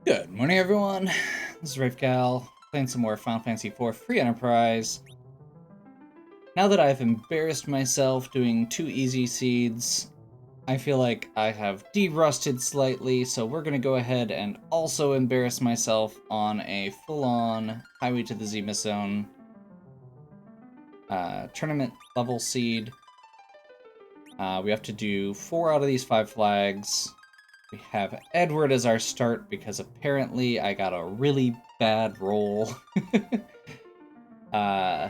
Good morning, everyone. This is Ravegal, playing some more Final Fantasy IV Free Enterprise. Now that I've embarrassed myself doing 2 easy seeds, I feel like I have de-rusted slightly, so we're gonna go ahead and also embarrass myself on a full-on Highway to the Zenith Zone tournament level seed. We have to do 4 out of these 5 flags. We have Edward as our start because apparently I got a really bad roll. The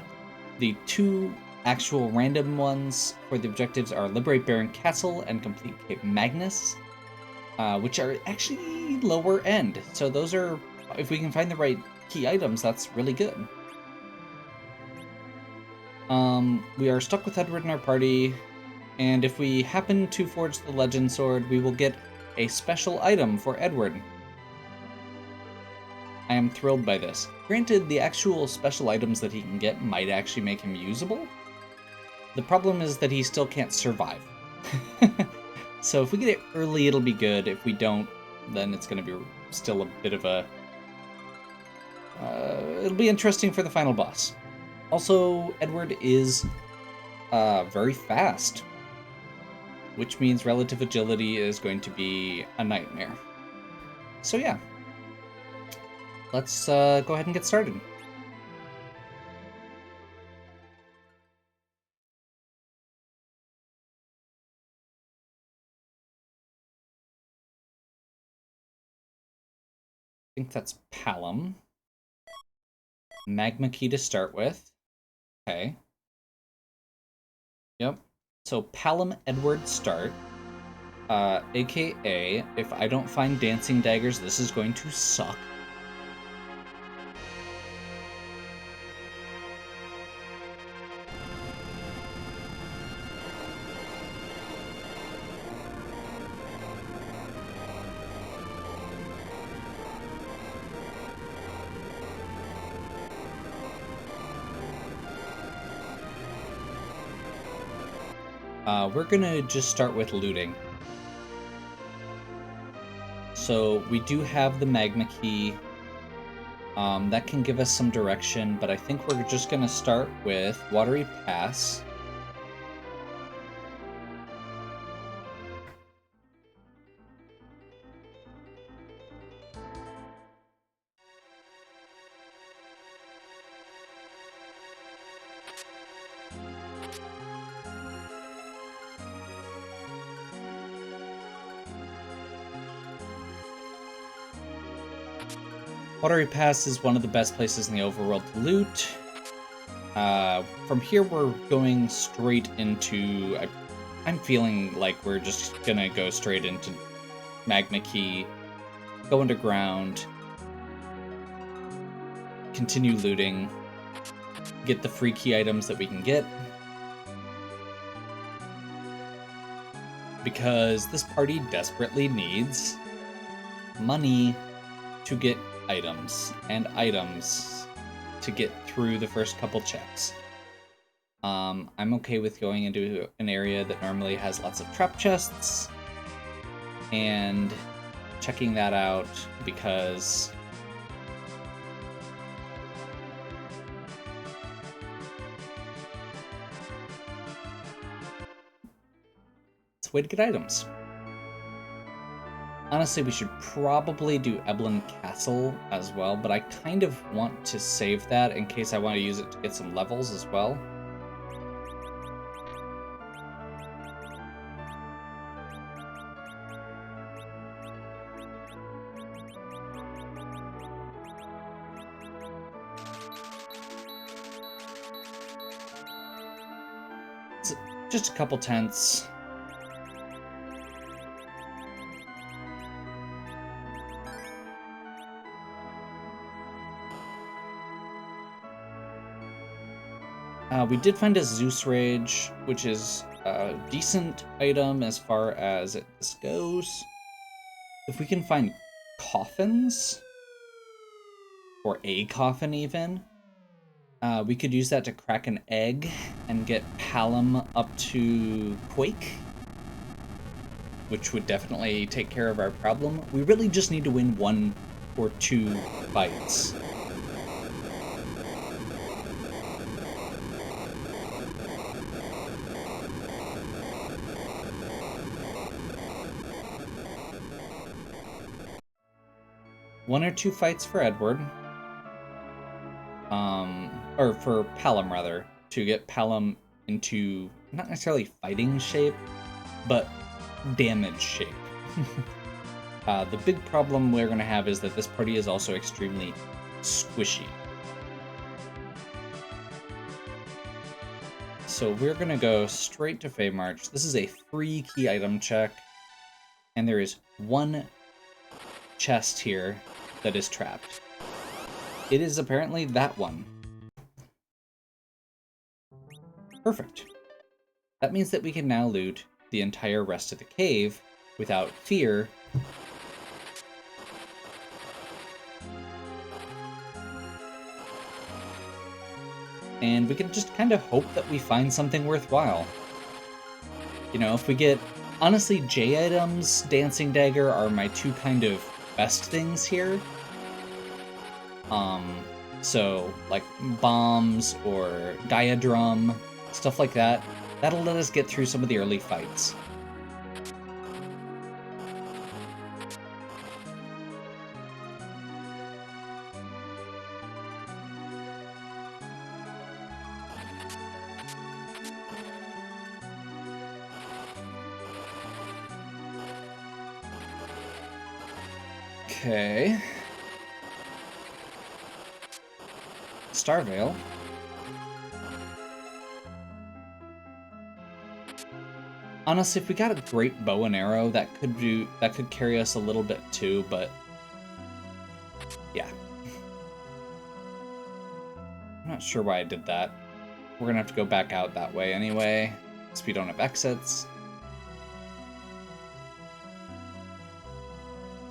2 actual random ones for the objectives are Liberate Baron Castle and Complete Cape Magnus, which are actually lower end. So those are, if we can find the right key items, that's really good. We are stuck with Edward in our party, and if we happen to forge the Legend Sword, we will get a special item for Edward. I am thrilled by this. Granted, the actual special items that he can get might actually make him usable. The problem is that he still can't survive. So if we get it early, it'll be good. If we don't, then it's going to be still a bit of a... it'll be interesting for the final boss. Also, Edward is very fast, which means relative agility is going to be a nightmare. So yeah, let's go ahead and get started. I think that's Palom. Magma Key to start with. Okay. Yep. So Palom Edward start. AKA, if I don't find dancing daggers, this is going to suck. We're gonna just start with looting. So we do have the Magma Key. That can give us some direction, but I think we're just gonna start with Watery Pass. Watery Pass is one of the best places in the overworld to loot. From here, we're going straight into... I'm feeling like we're just gonna go straight into Magma Key, go underground, continue looting, get the free key items that we can get. Because this party desperately needs money to get items, and items to get through the first couple checks. I'm okay with going into an area that normally has lots of trap chests and checking that out because it's a way to get items. Honestly, we should probably do Eblin Castle as well, but I kind of want to save that in case I want to use it to get some levels as well. It's just a couple tents. We did find a Zeus Rage, which is a decent item as far as this goes. If we can find coffins, or a coffin even, we could use that to crack an egg and get Palom up to Quake, which would definitely take care of our problem. We really just need to win one or 2 fights. One or 2 fights for Edward. Or for Palom, rather, to get Palom into not necessarily fighting shape, but damage shape. The big problem we're going to have is that this party is also extremely squishy. So we're going to go straight to Fey March. This is a free key item check, and there is one chest here that is trapped. It is apparently that one. Perfect. That means that we can now loot the entire rest of the cave without fear. And we can just kind of hope that we find something worthwhile. You know, if we get... Honestly, J items, Dancing Dagger are my 2 kind of best things here. So, like, bombs or Gaia Drum, stuff like that. That'll let us get through some of the early fights. Okay. Starvale. Honestly, if we got a great bow and arrow, that could carry us a little bit too, but yeah. I'm not sure why I did that. We're gonna have to go back out that way anyway, because we don't have exits.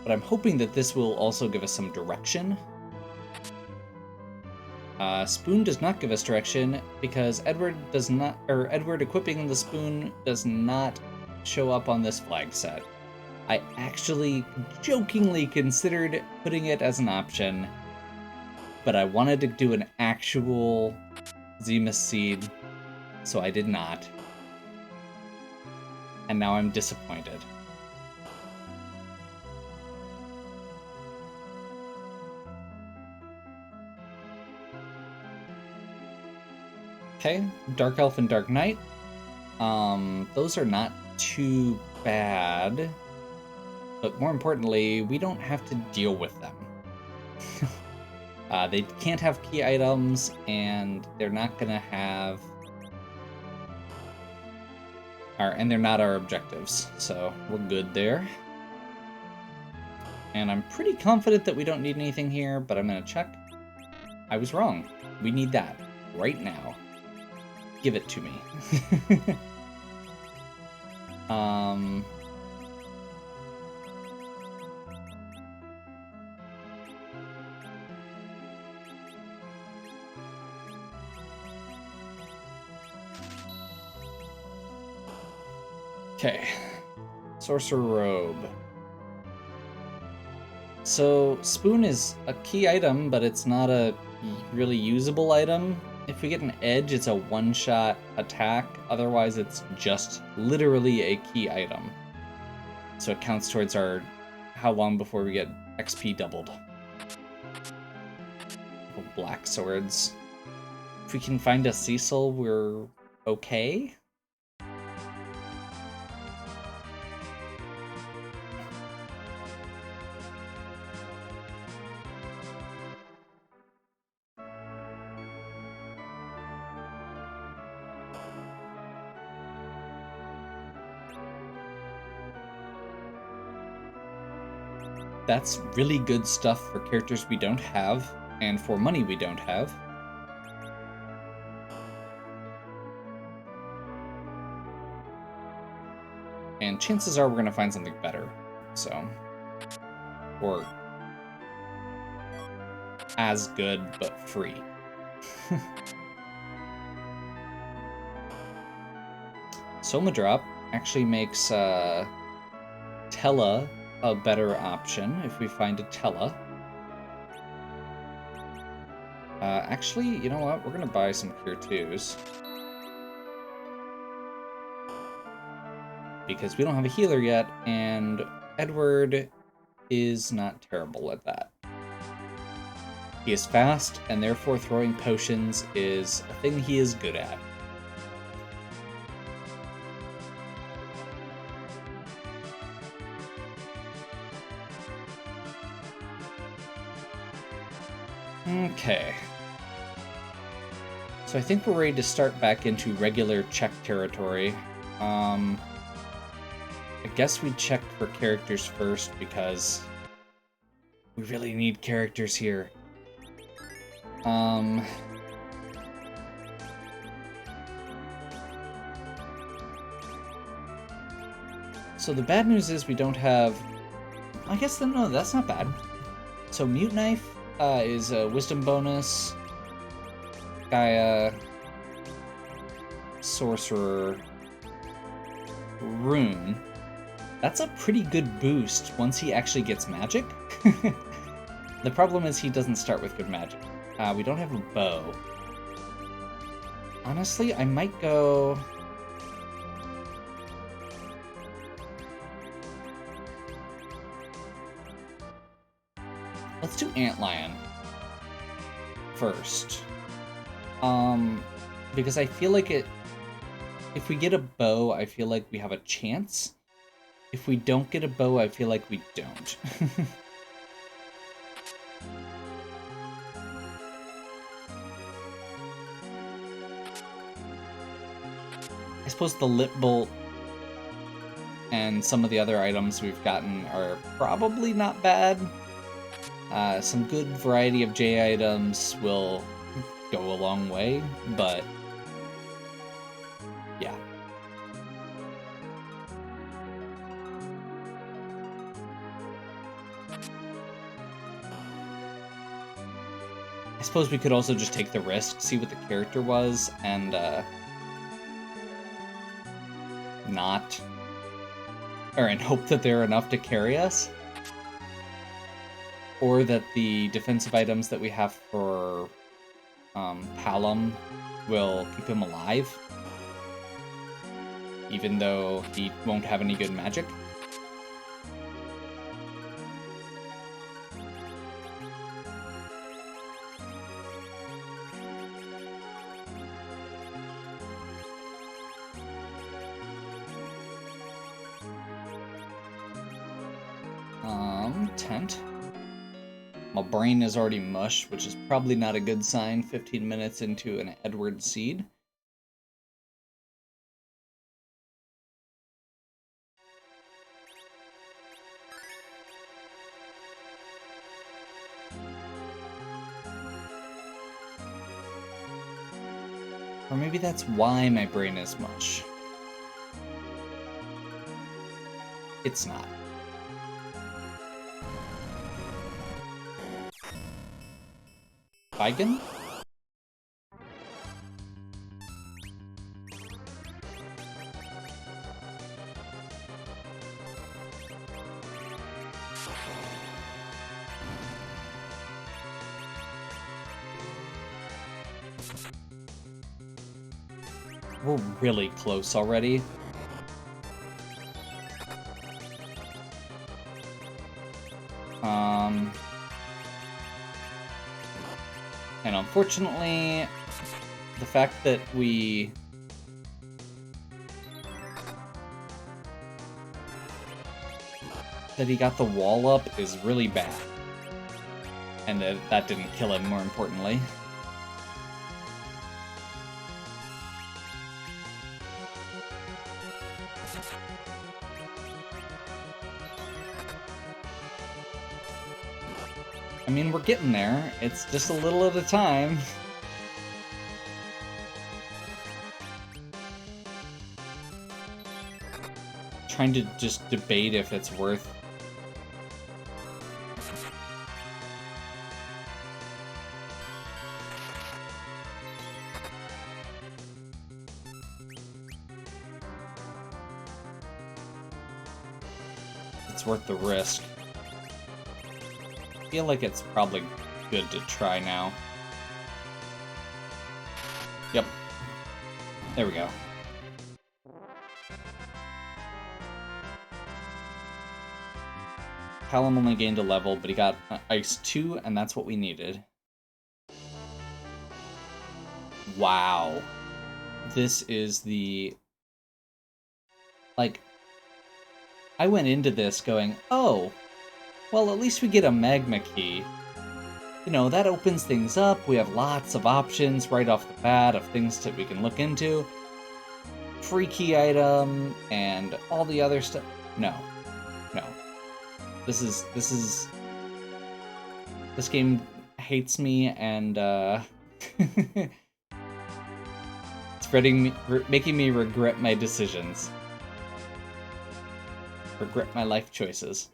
But I'm hoping that this will also give us some direction. Spoon does not give us direction because Edward equipping the spoon does not show up on this flag set. I actually jokingly considered putting it as an option, but I wanted to do an actual Zemus seed, so I did not. And now I'm disappointed. Okay, Dark Elf and Dark Knight. Those are not too bad. But more importantly, we don't have to deal with them. They can't have key items, and they're not gonna have... and they're not our objectives, so we're good there. And I'm pretty confident that we don't need anything here, but I'm gonna check. I was wrong. We need that right now. Give it to me. Okay. Sorcerer Robe. So, Spoon is a key item, but it's not a really usable item. If we get an edge, it's a one-shot attack. Otherwise, it's just literally a key item. So it counts towards our how long before we get XP doubled. Black swords. If we can find a Cecil, we're okay. That's really good stuff for characters we don't have, and for money we don't have. And chances are we're going to find something better, so... Or... as good, but free. Soma Drop actually makes Tella a better option if we find a Tella. Actually, you know what? We're gonna buy some Cure 2s. Because we don't have a healer yet, and Edward is not terrible at that. He is fast, and therefore throwing potions is a thing he is good at. Okay. So I think we're ready to start back into regular check territory. I guess we checked for characters first because we really need characters here. So the bad news is we don't have... I guess, no, that's not bad. So Mute Knife is a Wisdom bonus. Gaia... Sorcerer... Rune. That's a pretty good boost once he actually gets magic. The problem is he doesn't start with good magic. We don't have a bow. Honestly, I might go... Let's do Antlion first. Because I feel like if we get a bow, I feel like we have a chance. If we don't get a bow, I feel like we don't. I suppose the Lip Bolt and some of the other items we've gotten are probably not bad. Some good variety of J items will go a long way, but yeah. I suppose we could also just take the risk, see what the character was, and and hope that they're enough to carry us. Or that the defensive items that we have for Palom will keep him alive, even though he won't have any good magic. Tent. My brain is already mush, which is probably not a good sign 15 minutes into an Edward seed. Or maybe that's why my brain is mush. It's not. Vigan? We're really close already. And unfortunately, the fact that he got the wall up is really bad. And that didn't kill him, more importantly. I mean, we're getting there. It's just a little at a time. Trying to just debate if it's worth... It's worth the risk. I feel like it's probably good to try now. Yep. There we go. Callum only gained a level, but he got Ice 2, and that's what we needed. Wow. This is the... Like, I went into this going, oh, well, at least we get a Magma Key. You know, that opens things up. We have lots of options right off the bat of things that we can look into. Free key item and all the other stuff. No. No. This game hates me, and it's making me regret my decisions. Regret my life choices.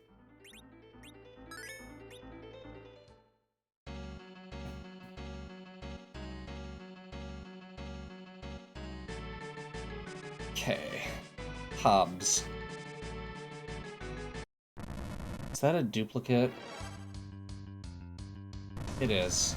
Okay. Hobbs. Is that a duplicate? It is.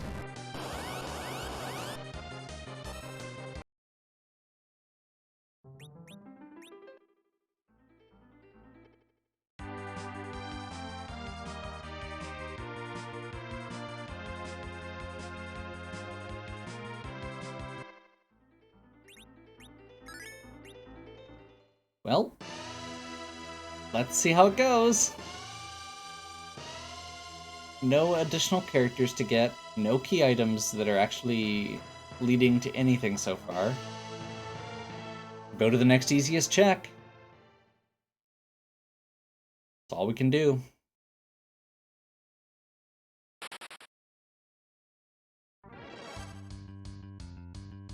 Well, let's see how it goes. No additional characters to get, no key items that are actually leading to anything so far. Go to the next easiest check. That's all we can do.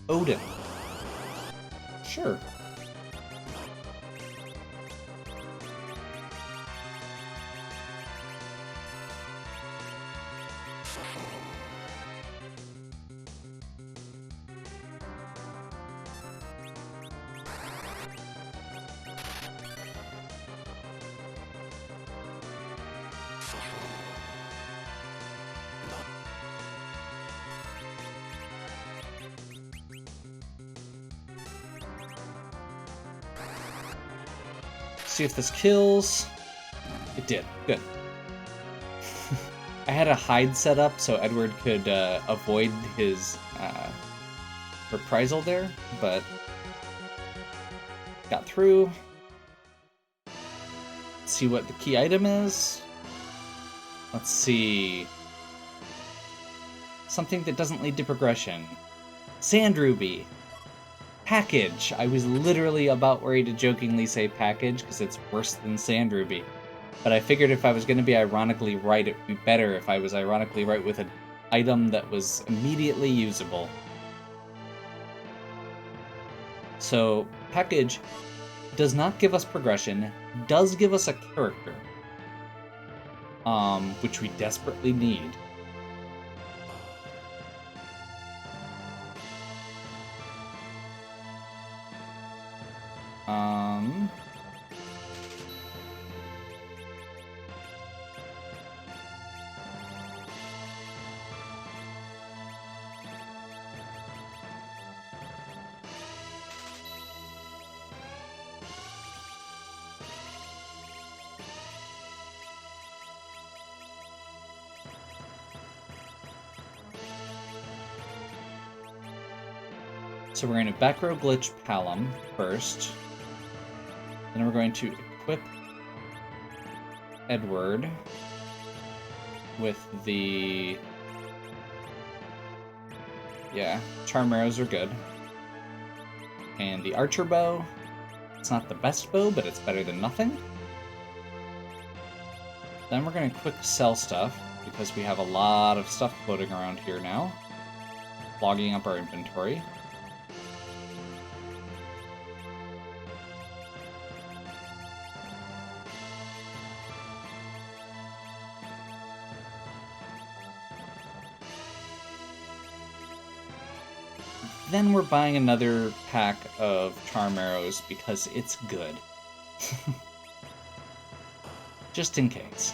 Odin. Sure. See if this kills. It did. Good. I had a hide set up so Edward could avoid his reprisal there, but got through. Let's see what the key item is. Let's see. Something that doesn't lead to progression. Sand Ruby. Package. I was literally about ready to jokingly say package because it's worse than Sand Ruby. But I figured if I was going to be ironically right, it would be better if I was ironically right with an item that was immediately usable. So, package does not give us progression, does give us a character, which we desperately need. So we're going to back row glitch Palom first. Then we're going to equip Edward with the... Yeah, charm arrows are good. And the archer bow. It's not the best bow, but it's better than nothing. Then we're going to quick sell stuff, because we have a lot of stuff floating around here now. Logging up our inventory. Then we're buying another pack of charm arrows because it's good. Just in case.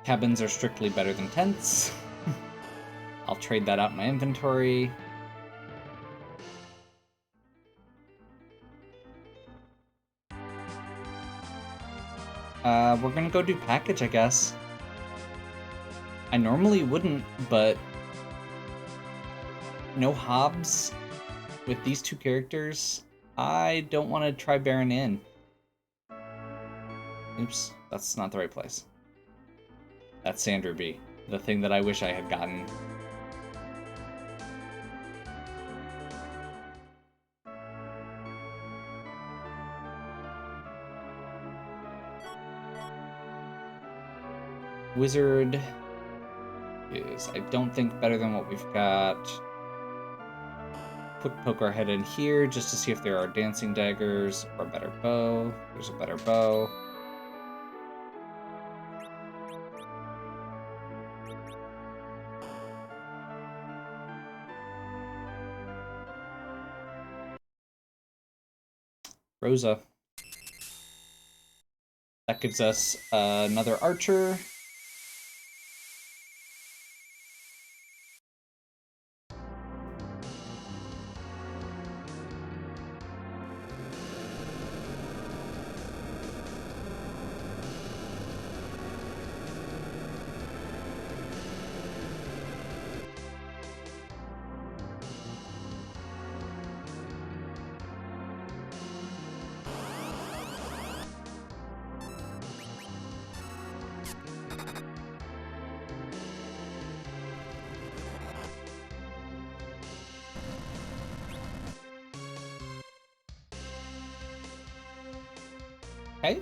Cabins are strictly better than tents. I'll trade that out in my inventory. We're gonna go do package, I guess. I normally wouldn't, but no Hobbs with these two characters. I don't want to try Baron Inn. Oops, that's not the right place. That's Sanderby, the thing that I wish I had gotten. Wizard is, I don't think, better than what we've got. Quick poke our head in here just to see if there are dancing daggers or a better bow. There's a better bow. Rosa. That gives us another archer. Okay.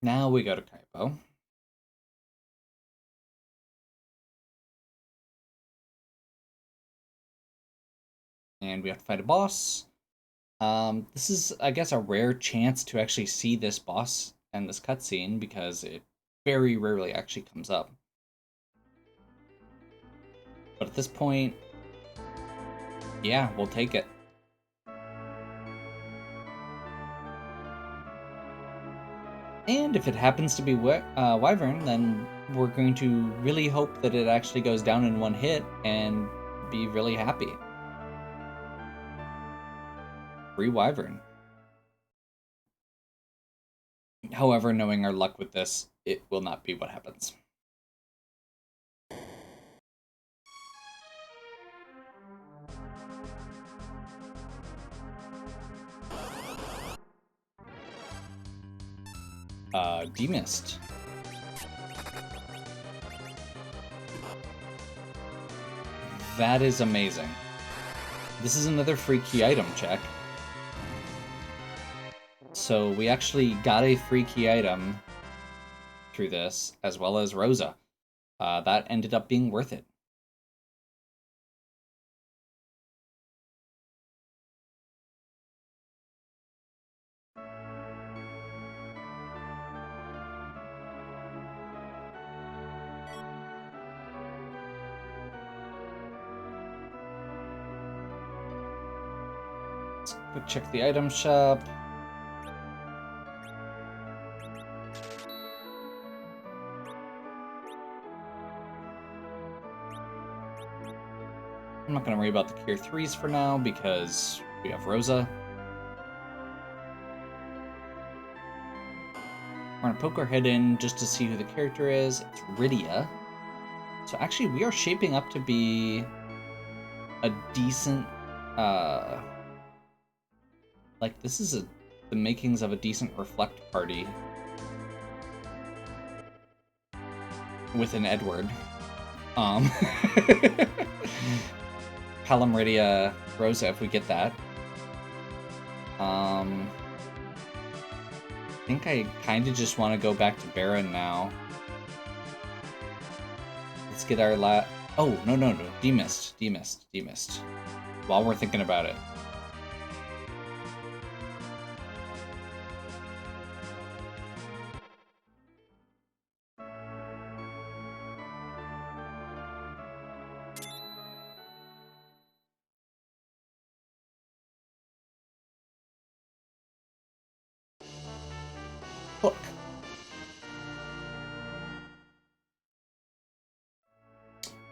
Now we go to Kaipo. And we have to fight a boss. This is, I guess, a rare chance to actually see this boss and this cutscene because it very rarely actually comes up. But at this point, yeah, we'll take it. And if it happens to be Wyvern, then we're going to really hope that it actually goes down in one hit and be really happy. Free Wyvern. However, knowing our luck with this, it will not be what happens. Demist. That is amazing. This is another free key item check. So we actually got a free key item through this, as well as Rosa. That ended up being worth it. Let's go check the item shop. I'm not going to worry about the tier 3s for now because we have Rosa. We're going to poke our head in just to see who the character is. It's Rydia. So actually, we are shaping up to be a decent... like, this is the makings of a decent Reflect party. With an Edward. Palom, Rydia, Rosa, if we get that. I think I kind of just want to go back to Baron now. Let's get our Oh, no. Demist. While we're thinking about it.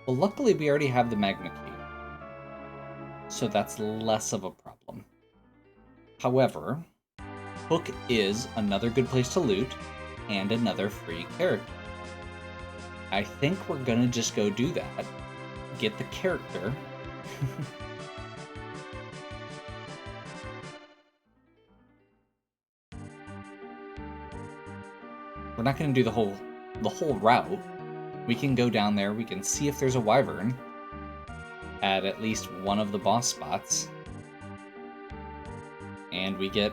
Well, luckily we already have the Magna Key, so that's less of a problem. However, Hook is another good place to loot, and another free character. I think we're gonna just go do that. Get the character. We're not gonna do the whole route. We can go down there, we can see if there's a wyvern at least one of the boss spots. And we get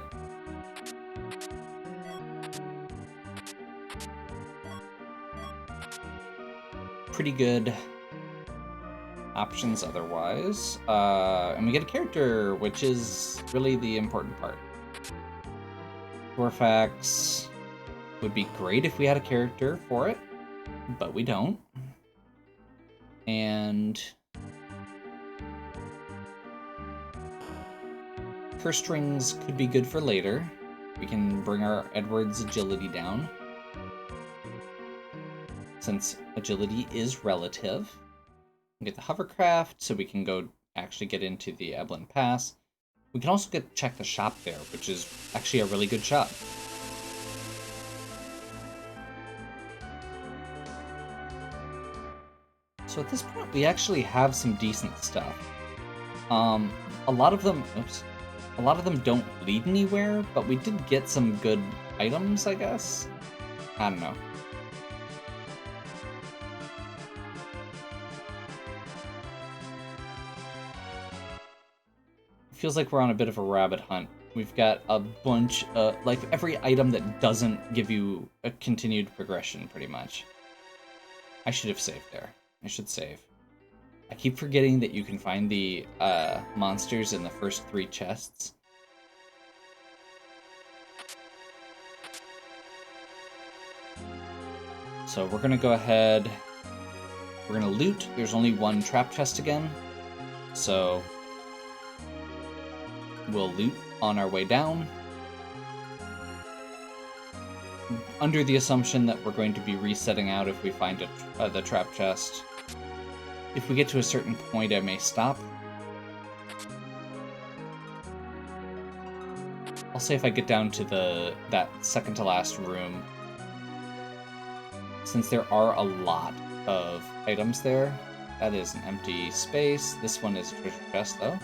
pretty good options otherwise. And we get a character, which is really the important part. Corfax would be great if we had a character for it, but we don't. And purse strings could be good for later. We can bring our Edward's agility down, since agility is relative. We get the hovercraft, so we can go actually get into the Eblin Pass. We can also check the shop there, which is actually a really good shop. So at this point, we actually have some decent stuff. A lot of them don't lead anywhere, but we did get some good items, I guess. I don't know. Feels like we're on a bit of a rabbit hunt. We've got a bunch of, like, every item that doesn't give you a continued progression, pretty much. I should have saved there. I should save. I keep forgetting that you can find the monsters in the first 3 chests. So we're gonna go ahead. We're gonna loot. There's only 1 trap chest again. So we'll loot on our way down, under the assumption that we're going to be resetting out if we find the trap chest. If we get to a certain point, I may stop. I'll say if I get down to that second to last room, since there are a lot of items there. That is an empty space. This one is a treasure chest, though.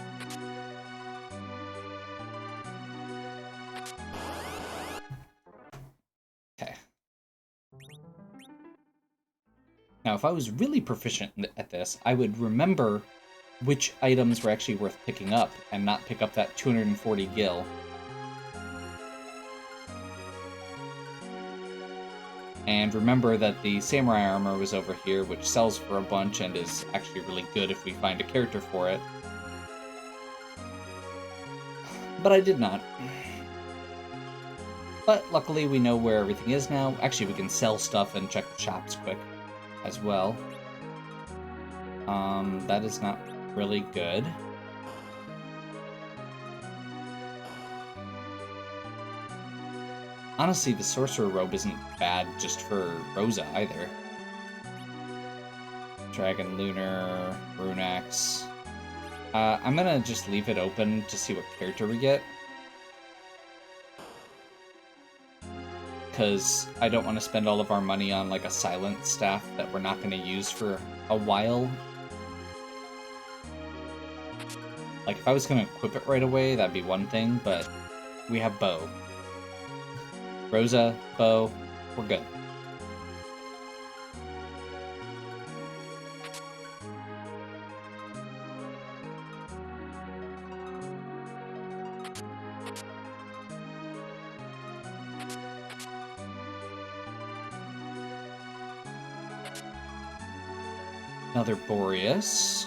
Now, if I was really proficient at this, I would remember which items were actually worth picking up and not pick up that 240 gil. And remember that the samurai armor was over here, which sells for a bunch and is actually really good if we find a character for it. But I did not. But luckily we know where everything is now. Actually, we can sell stuff and check the shops quick as well. That is not really good. Honestly, the Sorcerer Robe isn't bad just for Rosa either. Dragon Lunar, Rune Axe. I'm gonna just leave it open to see what character we get. Because I don't want to spend all of our money on like a silent staff that we're not going to use for a while. Like if I was going to equip it right away, that'd be one thing, but we have bow. Rosa, bow, we're good. Another Boreas.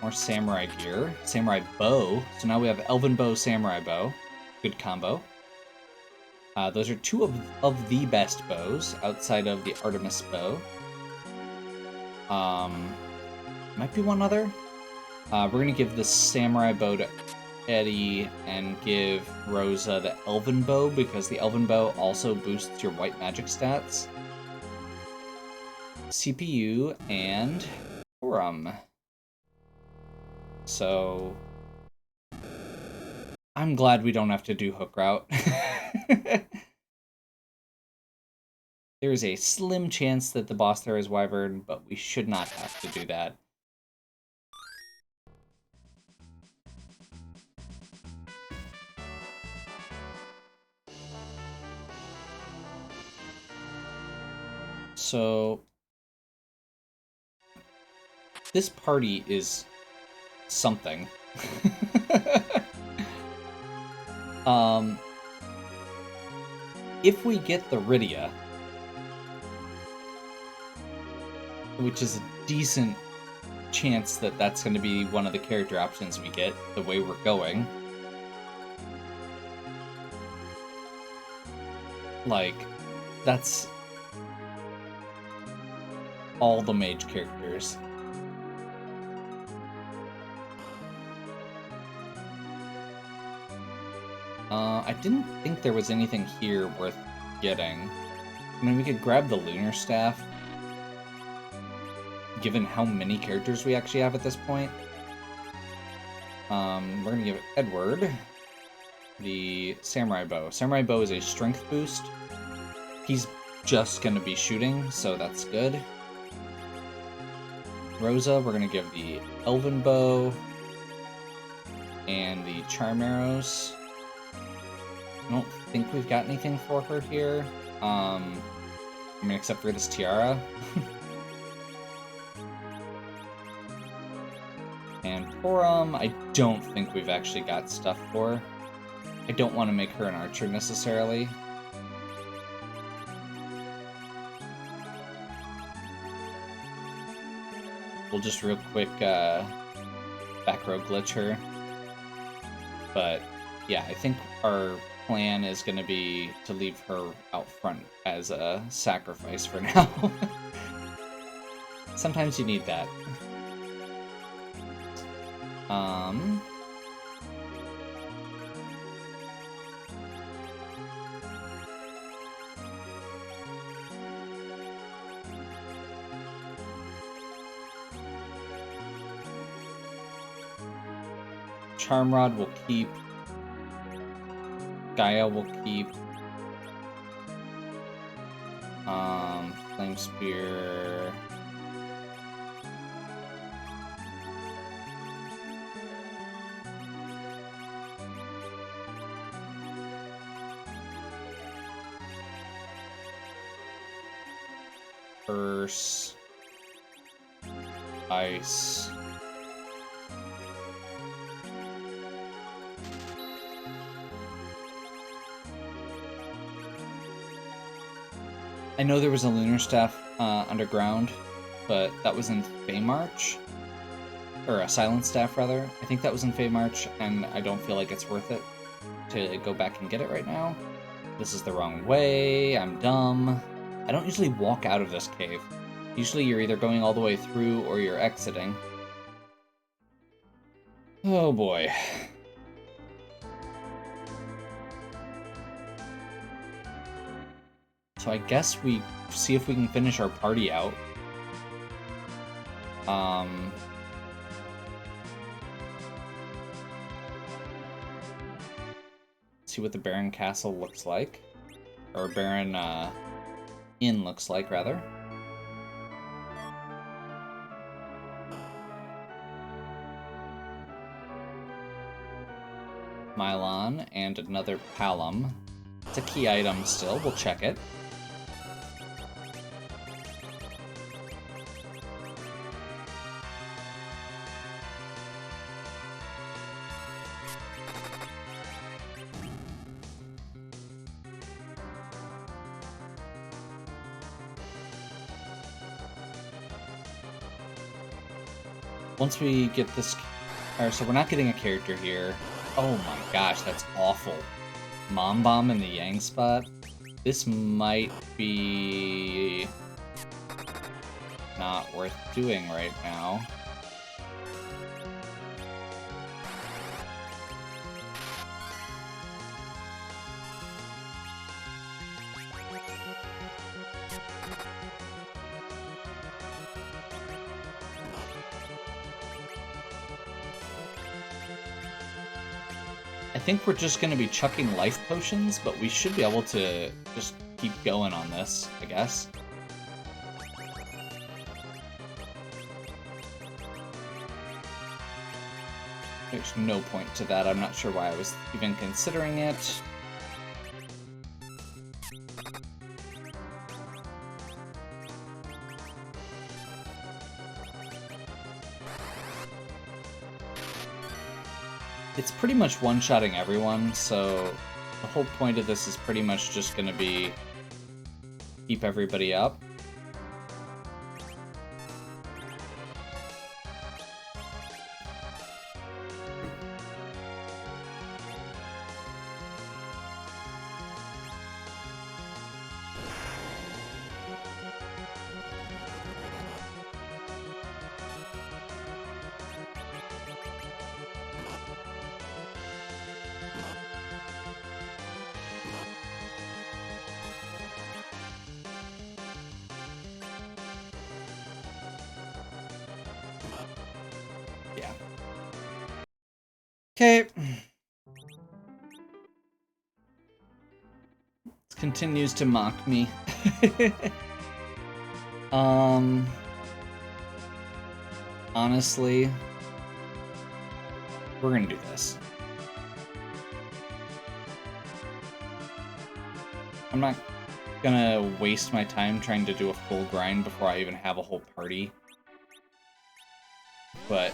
More samurai gear. Samurai bow. So now we have elven bow, samurai bow. Good combo. Those are 2 of the best bows outside of the Artemis bow. Might be one other. We're gonna give the samurai bow to Eddie and give Rosa the elven bow because the elven bow also boosts your white magic stats. CPU and forum. So I'm glad we don't have to do hook route. There's a slim chance that the boss there is Wyvern, but we should not have to do that. So this party is something. If we get the Rydia, which is a decent chance that that's going to be one of the character options we get, the way we're going. Like, that's all the mage characters. I didn't think there was anything here worth getting. I mean, we could grab the Lunar Staff, given how many characters we actually have at this point. We're gonna give Edward the Samurai Bow. Samurai Bow is a strength boost. He's just gonna be shooting, so that's good. Rosa, we're gonna give the Elven Bow and the Charm Arrows. I don't think we've got anything for her here. I mean, except for this tiara. And Porum, I don't think we've actually got stuff for. I don't want to make her an archer necessarily. We'll just real quick back row glitch her. But yeah, I think our plan is going to be to leave her out front as a sacrifice for now. Sometimes you need that. Charmrod will keep. Gaia will keep. Flame Spear. Curse. Ice. I know there was a Lunar Staff underground, but that was in Feymarch. Or a Silent Staff, rather. I think that was in Feymarch, and I don't feel like it's worth it to go back and get it right now. This is the wrong way, I'm dumb. I don't usually walk out of this cave. Usually you're either going all the way through or you're exiting. Oh boy. So I guess we see if we can finish our party out. See what the Baron Castle looks like. Or Baron Inn looks like, rather. Mylon and another Palom. It's a key item still, we'll check it. Once we get this... Alright, so we're not getting a character here. Oh my gosh, that's awful. Mom Bomb in the Yang spot? This might be... not worth doing right now. I think we're just going to be chucking life potions, but we should be able to just keep going on this, I guess. There's no point to that. I'm not sure why I was even considering it. It's pretty much one-shotting everyone, so the whole point of this is pretty much just going to be keep everybody up. Okay. This continues to mock me. Honestly, we're gonna do this. I'm not gonna waste my time trying to do a full grind before I even have a whole party. But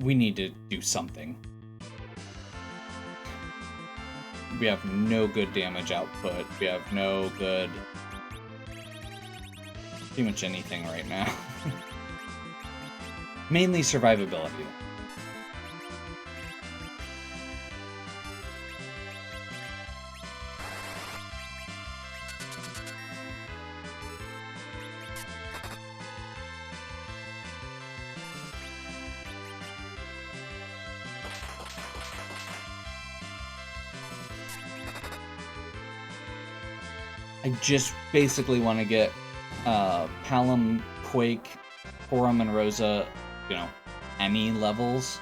we need to do something. We have no good damage output. We have no good... pretty much anything right now. Mainly survivability. I just basically want to get Palom, Quake, Forum, and Rosa, you know, any levels.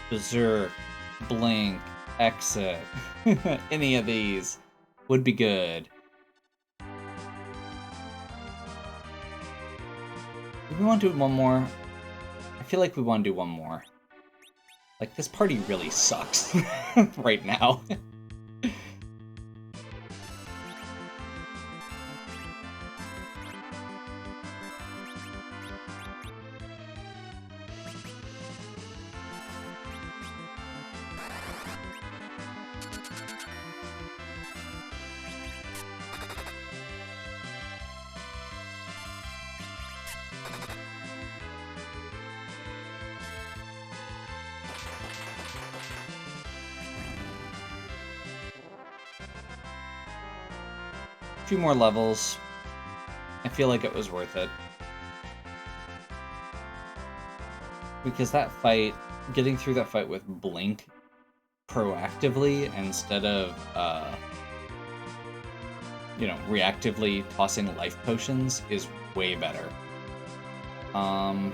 Berserk, Blink, Exit, any of these would be good. Do we want to do one more? I feel like we want to do one more. Like, this party really sucks right now. A few more levels. I feel like it was worth it. Because that fight, getting through that fight with Blink proactively instead of, you know, reactively tossing life potions is way better. And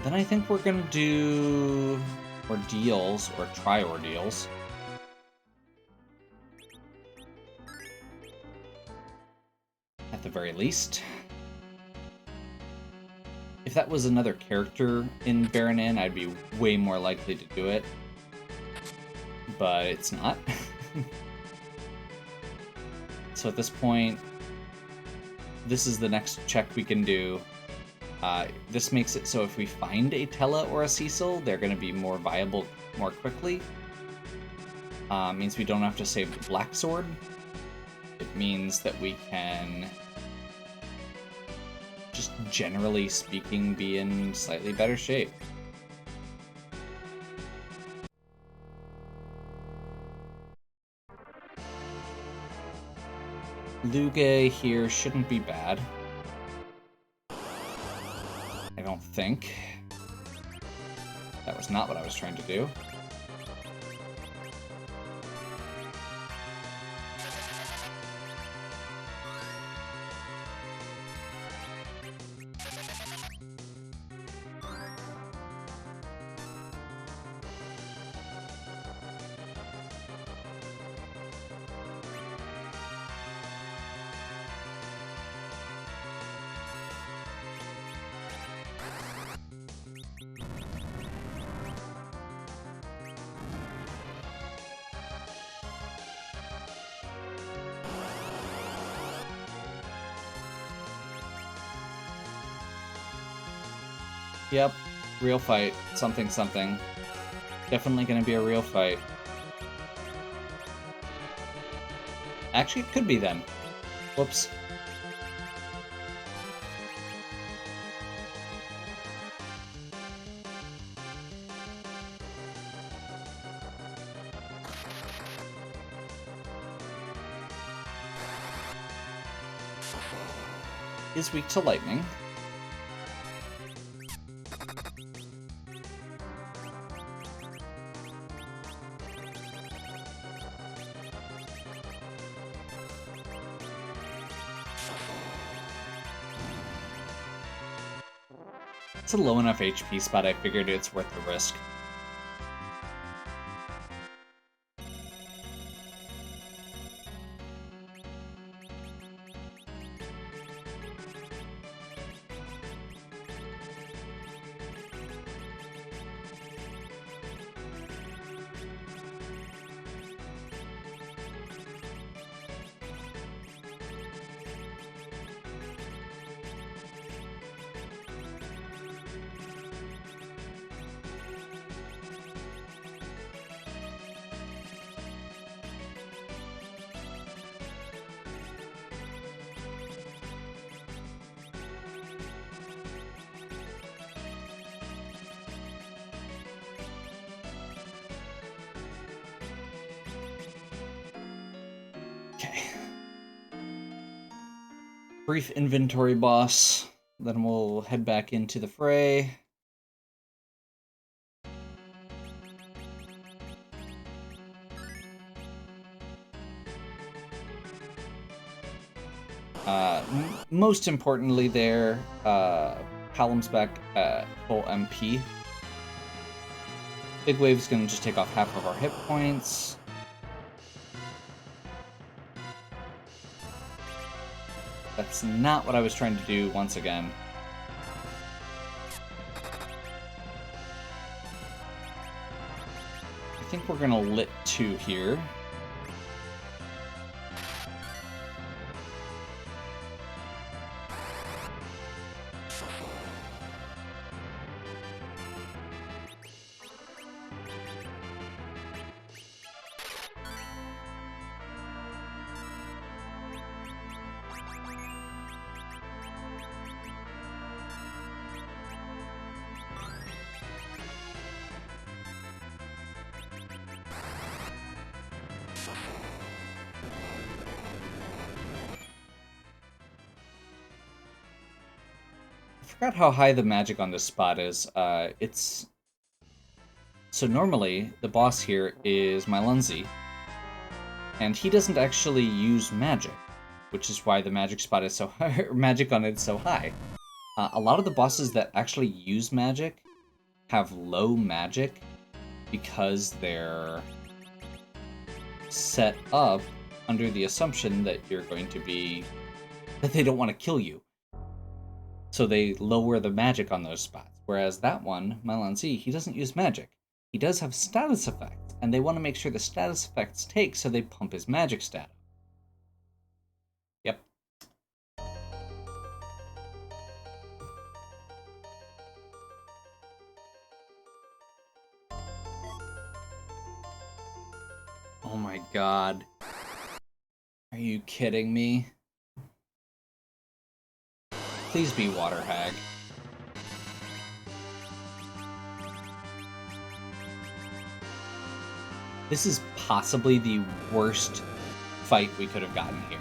then I think we're gonna do ordeals, or try ordeals. At the very least. If that was another character in Baron Inn, I'd be way more likely to do it. But it's not. So at this point, this is the next check we can do. This makes it so if we find a Tella or a Cecil, they're going to be more viable more quickly. Means we don't have to save the Black Sword. It means that we can, just generally speaking, be in slightly better shape. Luge here shouldn't be bad. I don't think. That was not what I was trying to do. Yep, real fight. Something, something. Definitely gonna be a real fight. Actually, it could be then. Whoops. Is weak to lightning. It's a low enough HP spot, I figured it's worth the risk. Okay. Brief inventory boss, then we'll head back into the fray. Most importantly there, Callum's back at full MP. Big Wave's gonna just take off half of our hit points. That's not what I was trying to do once again. I think we're gonna lit 2 here. I forgot how high the magic on this spot is. It's... So normally, the boss here is Mylunzi, and he doesn't actually use magic, which is why the magic spot is so high, magic on it's so high. A lot of the bosses that actually use magic have low magic because they're set up under the assumption that you're going to be... that they don't want to kill you. So they lower the magic on those spots. Whereas that one, Mylunzi, he doesn't use magic. He does have status effects, and they want to make sure the status effects take, so they pump his magic stat. Yep. Oh my god. Are you kidding me? Please be Water Hag. This is possibly the worst fight we could have gotten here.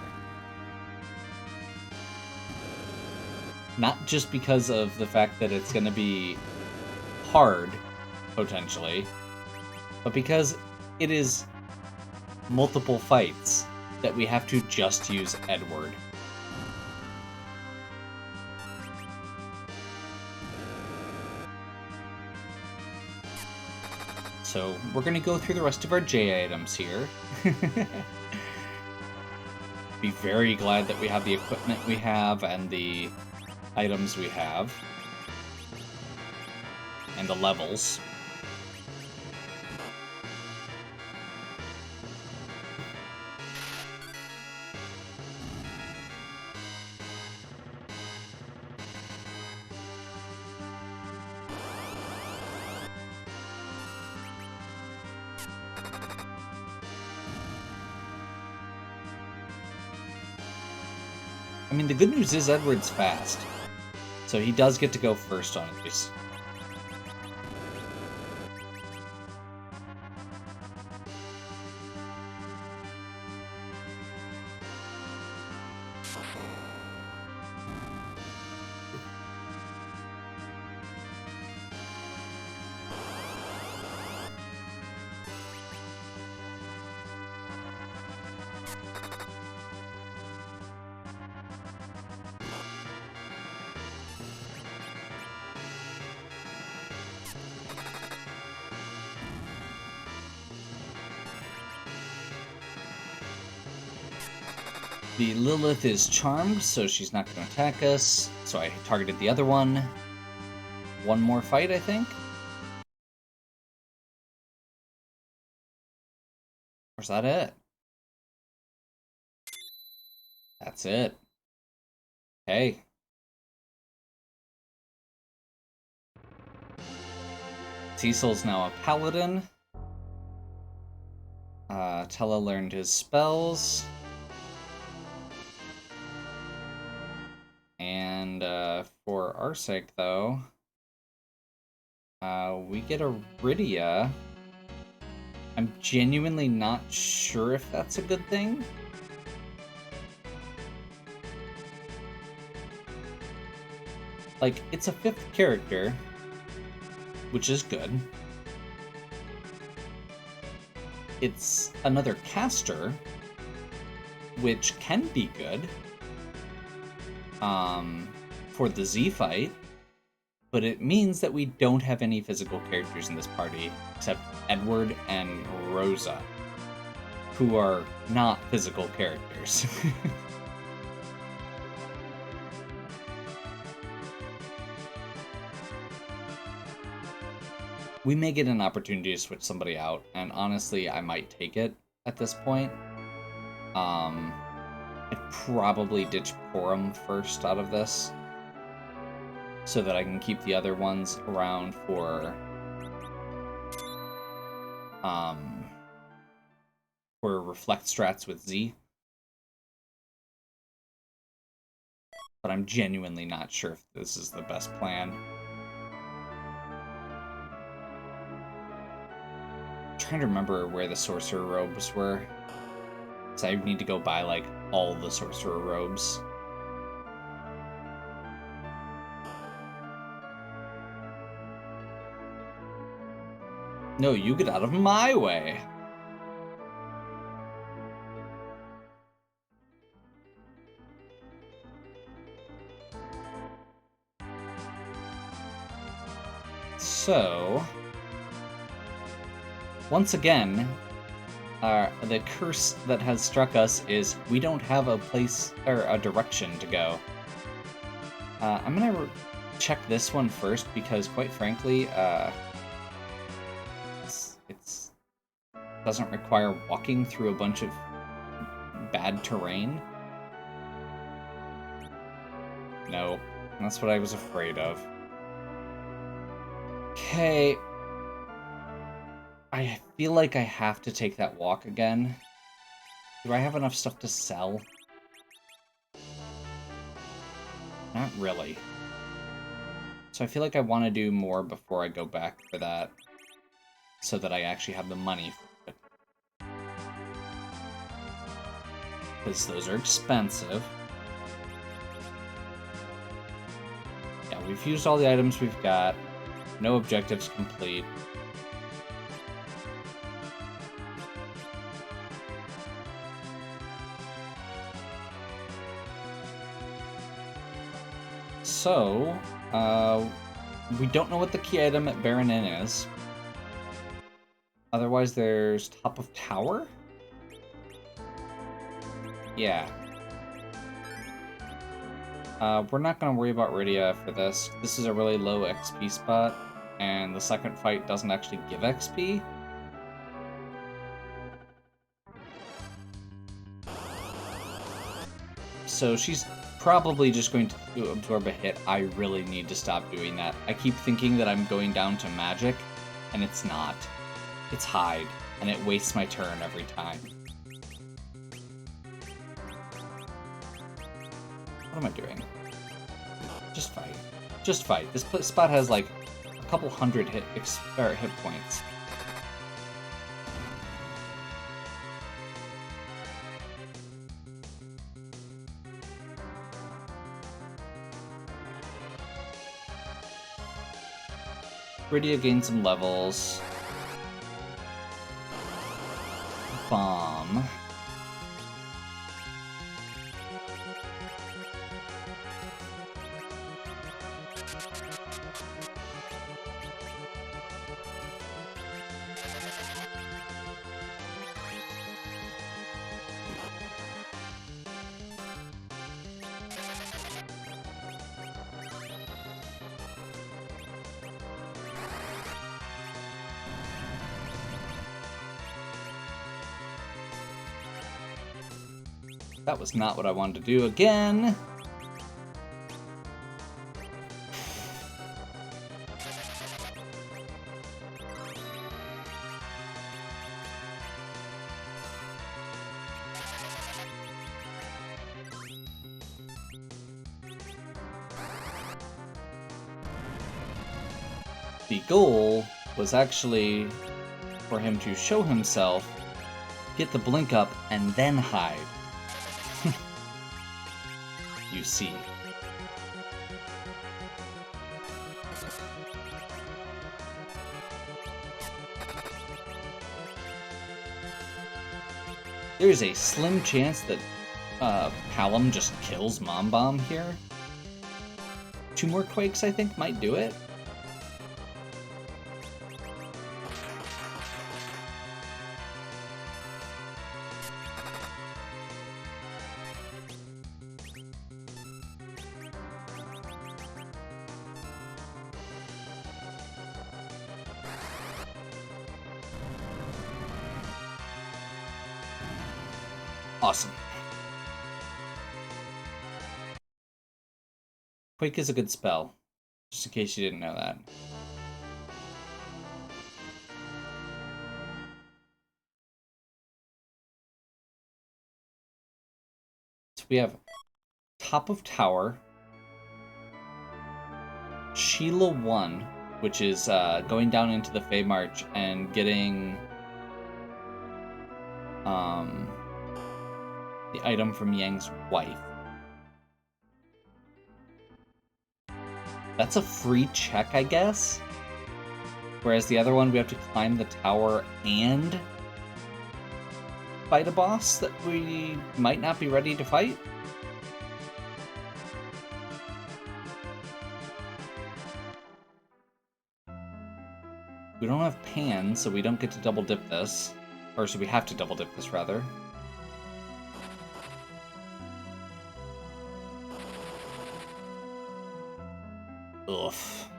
Not just because of the fact that it's going to be hard, potentially. But because it is multiple fights, that we have to just use Edward. So we're going to go through the rest of our J items here. Be very glad that we have the equipment we have and the items we have. And the levels. I mean, the good news is Edward's fast. So he does get to go first on these. The Lilith is charmed, so she's not going to attack us. So I targeted the other one. One more fight, I think. Or is that it? That's it. Okay. Cecil's now a paladin. Tella learned his spells. And for our sake, though, we get a Rydia. I'm genuinely not sure if that's a good thing. Like, it's a 5th character, which is good. It's another caster, which can be good. For the Z fight, but it means that we don't have any physical characters in this party except Edward and Rosa, who are not physical characters. We may get an opportunity to switch somebody out, and honestly, I might take it at this point. I'd probably ditch Porum first out of this, so that I can keep the other ones around for reflect strats with Z. But I'm genuinely not sure if this is the best plan. I'm trying to remember where the sorcerer robes were. So I need to go buy, like, all the sorcerer robes. No, you get out of my way! So... once again, the curse that has struck us is we don't have a place or a direction to go. I'm gonna check this one first because, quite frankly, it doesn't require walking through a bunch of bad terrain. No, that's what I was afraid of. Okay. I feel like I have to take that walk again. Do I have enough stuff to sell? Not really. So I feel like I want to do more before I go back for that, so that I actually have the money for it. Because those are expensive. Yeah, we've used all the items we've got. No objectives complete. So, we don't know what the key item at Baron Inn is. Otherwise, there's Top of Tower? Yeah. We're not going to worry about Rydia for this. This is a really low XP spot, and the second fight doesn't actually give XP. So she's probably just going to absorb a hit. I really need to stop doing that. I keep thinking that I'm going down to magic, and it's not. It's hide, and it wastes my turn every time. What am I doing? Just fight. Just fight. This spot has like a couple hundred hit points. Rydia gained some levels. Bomb. That was not what I wanted to do again. The goal was actually for him to show himself, get the blink up, and then hide. You see. There's a slim chance that Palom just kills Mom Bomb here. 2 more Quakes, I think, might do it. Awesome. Quake is a good spell, just in case you didn't know that. So we have Top of Tower, Sheila 1, which is going down into the Fey March and getting the item from Yang's wife. That's a free check, I guess? Whereas the other one, we have to climb the tower and fight a boss that we might not be ready to fight? We don't have Pan, so we don't get to double dip this. Or so we have to double dip this, rather. Oof.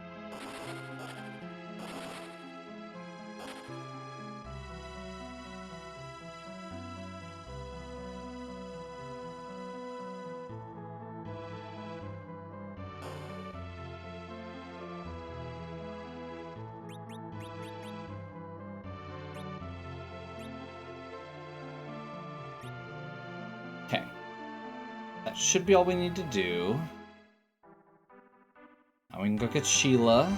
Okay. That should be all we need to do. Now we can go get Sheila.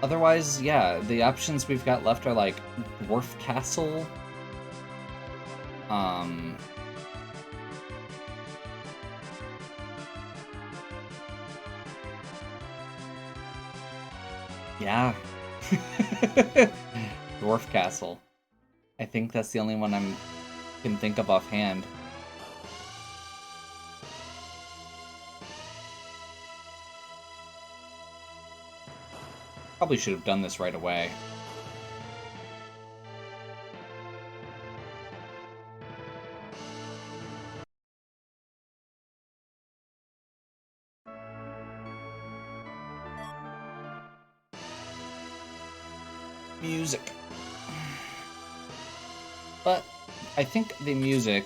Otherwise, yeah, the options we've got left are like Dwarf Castle. Yeah. Dwarf Castle. I think that's the only one I can think of offhand. Probably should have done this right away. Music. But I think the music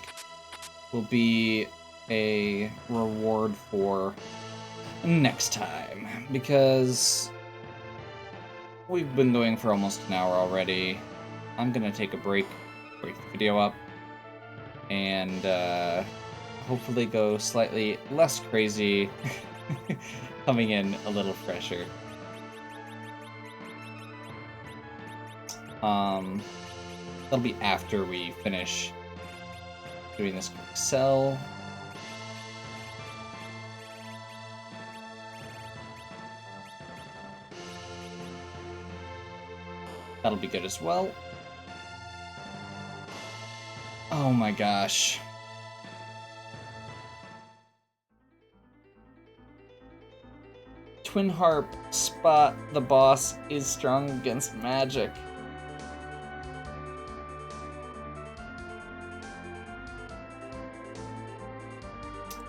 will be a reward for next time, because we've been going for almost an hour already. I'm gonna take a break the video up, and hopefully go slightly less crazy, coming in a little fresher. That'll be after we finish doing this quick sell. That'll be good as well. Oh my gosh. Twin Harp Spot, the boss, is strong against magic.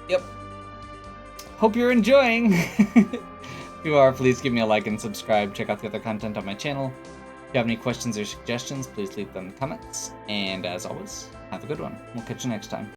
Yep. Hope you're enjoying! If you are, please give me a like and subscribe. Check out the other content on my channel. If you have any questions or suggestions, please leave them in the comments. And as always, have a good one. We'll catch you next time.